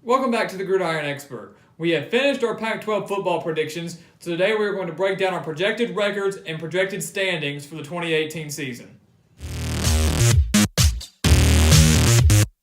Welcome back to the Gridiron Expert. We have finished our Pac-12 football predictions, so today we are going to break down our projected records and projected standings for the 2018 season.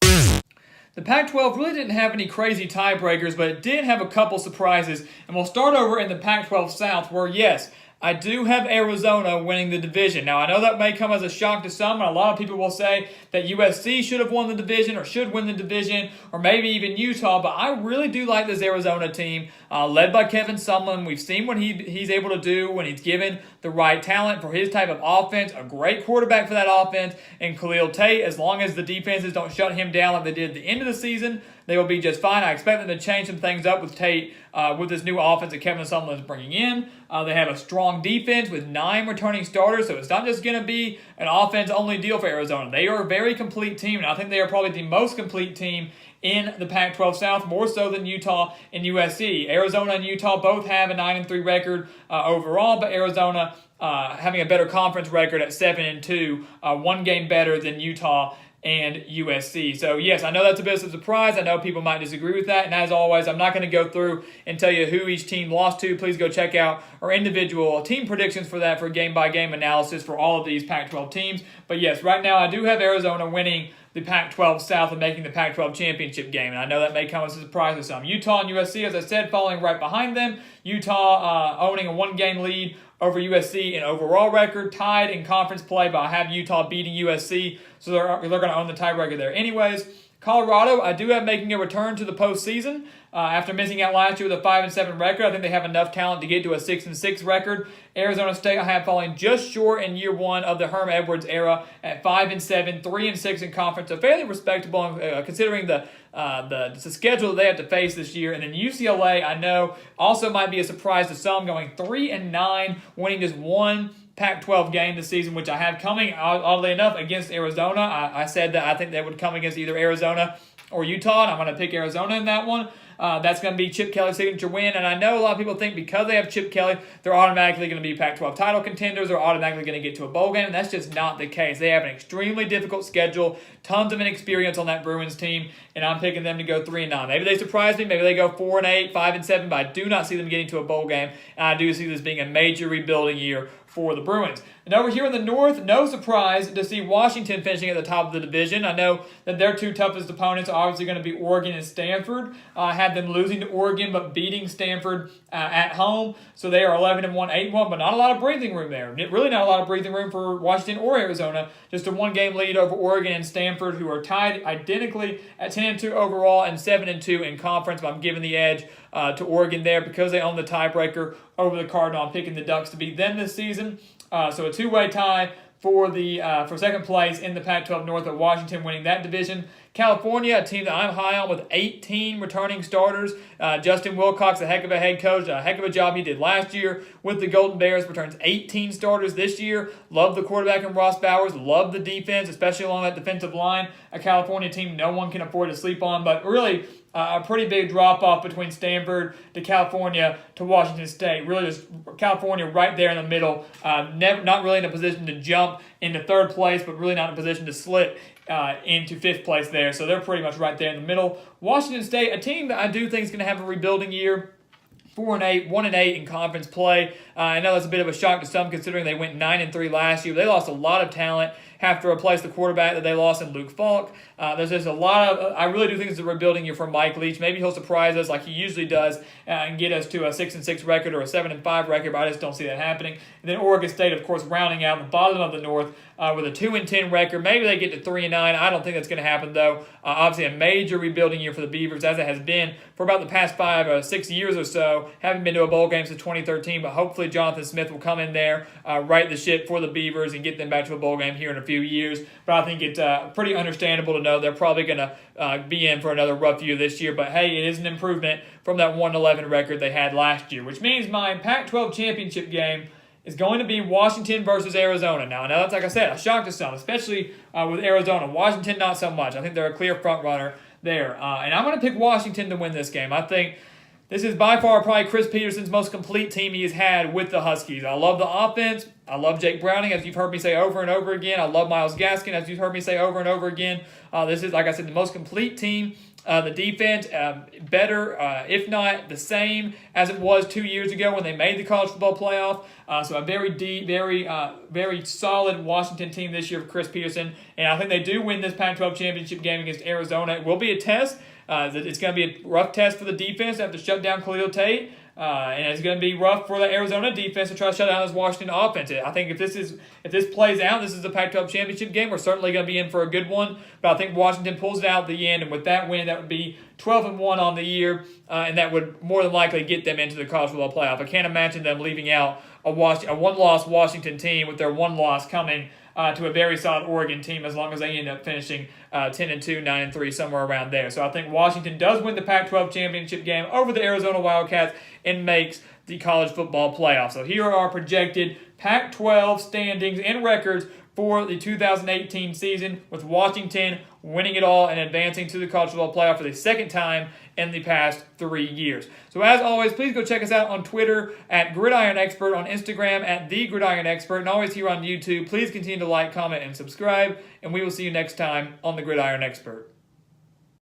The Pac-12 really didn't have any crazy tiebreakers, but it did have a couple surprises, and we'll start over in the Pac-12 South where, yes, I do have Arizona winning the division. Now, I know that may come as a shock to some, and a lot of people will say that USC should have won the division or should win the division, or maybe even Utah, but I really do like this Arizona team, led by Kevin Sumlin. We've seen what he's able to do when he's given the right talent for his type of offense, a great quarterback for that offense, and Khalil Tate. As long as the defenses don't shut him down like they did at the end of the season, they will be just fine. I expect them to change some things up with Tate with this new offense that Kevin Sumlin is bringing in. They have a strong defense with 9 returning starters, so it's not just going to be an offense-only deal for Arizona. They are a very complete team, and I think they are probably the most complete team in the Pac-12 South, more so than Utah and USC. Arizona and Utah both have a 9-3 record overall, but Arizona having a better conference record at 7-2, one game better than Utah and USC. So, yes, I know that's a bit of a surprise. I know people might disagree with that. And as always, I'm not going to go through and tell you who each team lost to. Please go check out our individual team predictions for that, for game-by-game analysis for all of these Pac-12 teams. But, yes, right now I do have Arizona winning the Pac-12 South and making the Pac-12 championship game. And I know that may come as a surprise to some. Utah and USC, as I said, falling right behind them. Utah owning a one-game lead over USC in overall record, tied in conference play, but I have Utah beating USC, so they're going to own the tiebreaker there anyways. Colorado, I do have making a return to the postseason after missing out last year with a 5-7 record. I think they have enough talent to get to a 6-6 record. Arizona State, I have falling just short in year one of the Herm Edwards era at 5-7, 3-6 in conference, so fairly respectable considering the schedule that they have to face this year. And then UCLA, I know, also might be a surprise to some, going 3-9, winning just one Pac-12 game this season, which I have coming, oddly enough, against Arizona. I said that I think they would come against either Arizona or Utah, and I'm going to pick Arizona in that one. That's going to be Chip Kelly's signature win, and I know a lot of people think because they have Chip Kelly, they're automatically going to be Pac-12 title contenders or automatically going to get to a bowl game, and that's just not the case. They have an extremely difficult schedule, tons of inexperience on that Bruins team, and I'm picking them to go 3-9. Maybe they surprise me, maybe they go 4-8, 5-7, but I do not see them getting to a bowl game, and I do see this being a major rebuilding year for the Bruins. And over here in the North, no surprise to see Washington finishing at the top of the division. I know that their two toughest opponents are obviously going to be Oregon and Stanford. I had them losing to Oregon but beating Stanford at home. So they are 11-1, 8-1, but not a lot of breathing room there. Really not a lot of breathing room for Washington or Arizona. Just a one-game lead over Oregon and Stanford, who are tied identically at 10-2 overall and 7-2 in conference. But I'm giving the edge to Oregon there because they own the tiebreaker over the Cardinal. I'm picking the Ducks to beat them this season. So a two-way tie for second place in the Pac-12 North, with Washington winning that division. California, a team that I'm high on with 18 returning starters. Justin Wilcox, a heck of a head coach, a heck of a job he did last year with the Golden Bears, returns 18 starters this year. Love the quarterback in Ross Bowers, love the defense, especially along that defensive line. A California team no one can afford to sleep on, but really a pretty big drop-off between Stanford to California to Washington State. Really just California right there in the middle, not really in a position to jump into third place, but really not in a position to slip into fifth place there. So they're pretty much right there in the middle. Washington State, a team that I do think is going to have a rebuilding year. 4-8, 1-8 in conference play. I know that's a bit of a shock to some considering they went 9-3 last year. They lost a lot of talent, have to replace the quarterback that they lost in Luke Falk. There's just a lot of, I really do think it's a rebuilding year for Mike Leach. Maybe he'll surprise us like he usually does and get us to a 6-6 record or a 7-5 record, but I just don't see that happening. And then Oregon State, of course, rounding out the bottom of the North with a 2-10 record. Maybe they get to 3-9. I don't think that's going to happen, though. Obviously, a major rebuilding year for the Beavers, as it has been for about the past 5 or 6 years or so. Haven't been to a bowl game since 2013, but hopefully Jonathan Smith will come in there, right the ship for the Beavers, and get them back to a bowl game here in a few years. But I think it's pretty understandable to know they're probably going to be in for another rough year this year. But, hey, it is an improvement from that 1-11 record they had last year, which means my Pac-12 championship game is going to be Washington versus Arizona. Now, I know that's, like I said, a shock to some, especially with Arizona. Washington, not so much. I think they're a clear front runner there. And I'm going to pick Washington to win this game. I think this is by far probably Chris Peterson's most complete team he has had with the Huskies. I love the offense. I love Jake Browning, as you've heard me say over and over again. I love Myles Gaskin, as you've heard me say over and over again. This is, like I said, the most complete team. The defense, better, if not the same as it was 2 years ago when they made the college football playoff. So a very deep, very solid Washington team this year for Chris Peterson. And I think they do win this Pac-12 championship game against Arizona. It will be a test. It's going to be a rough test for the defense to have to shut down Khalil Tate. And it's going to be rough for the Arizona defense to try to shut down this Washington offense. I think if this plays out, this is the Pac-12 championship game. We're certainly going to be in for a good one. But I think Washington pulls it out at the end, and with that win, that would be 12-1 on the year, and that would more than likely get them into the college football playoff. I can't imagine them leaving out a one-loss Washington team with their one loss coming to a very solid Oregon team, as long as they end up finishing 10-2, 9-3, somewhere around there. So I think Washington does win the Pac-12 championship game over the Arizona Wildcats and makes the college football playoff. So here are our projected Pac-12 standings and records for the 2018 season, with Washington winning it all and advancing to the college football playoff for the second time in the past 3 years. So as always, please go check us out on Twitter at Gridiron Expert, on Instagram at The Gridiron Expert, and always here on YouTube. Please continue to like, comment, and subscribe, and we will see you next time on The Gridiron Expert.